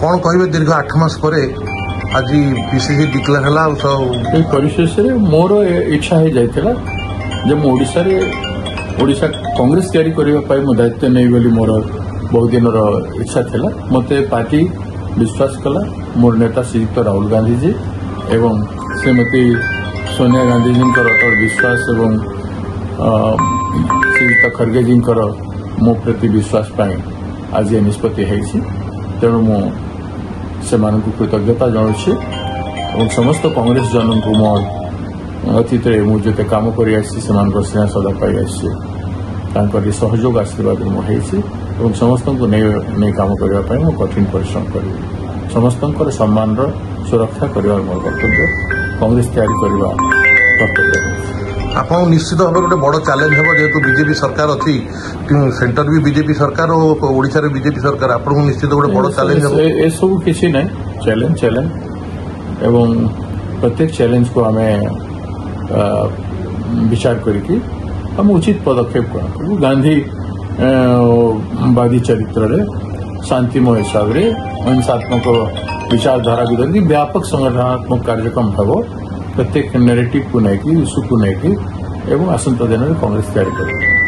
कौन कहे दीर्घ 8 मास पर आज पीसीसी डिक्लेयर है परिशेष मोर इच्छा हो जाता जब ओडिशा कांग्रेस तैयारी करने दायित्व नहीं बोली मोर बहुत दिन इच्छा था मत पार्टी विश्वास कला मोर नेता श्रीयुक्त राहुल गांधी जी एवं श्रीमती सोनिया गांधी जी अटल विश्वास एवं श्रीयुक्त खड़गे जी मो प्रति विश्वास आज ये निष्पत्ति तेणु से कृतज्ञता जनाऊँगी और समस्त कांग्रेस जन को मो अतीत मुझे कम कर स्नेह सदा पाई सहयोग आशीर्वाद मुझे समस्त को नहीं कम करने कठिन परिश्रम करी समस्त सम्मान सुरक्षा करने मोर कर्तव्य कांग्रेस तैयारी करने कर्तव्य आप निश्चित भाव गोटे बड़ चैलेंज हम जेहेतु बीजेपी सरकार अच्छी सेंटर भी बीजेपी सरकार और ओडिशा रे बीजेपी सरकार आपको निश्चित गोटे बड़ चैलेंज हम ए सब किसी नहीं चैलेंज एवं प्रत्येक चैलेंज को आम विचार करके हम उचित पदक्षेप करूँ गांधी वादी चरित्र शांतिमय हिसाब से अहिंसात्मक विचारधारा को धरिक व्यापक संगठनात्मक कार्यक्रम हम प्रत्येक नेरेटिव को लेकिन इश्यू को लेकिन आसंता दिन में कांग्रेस तैयारी कर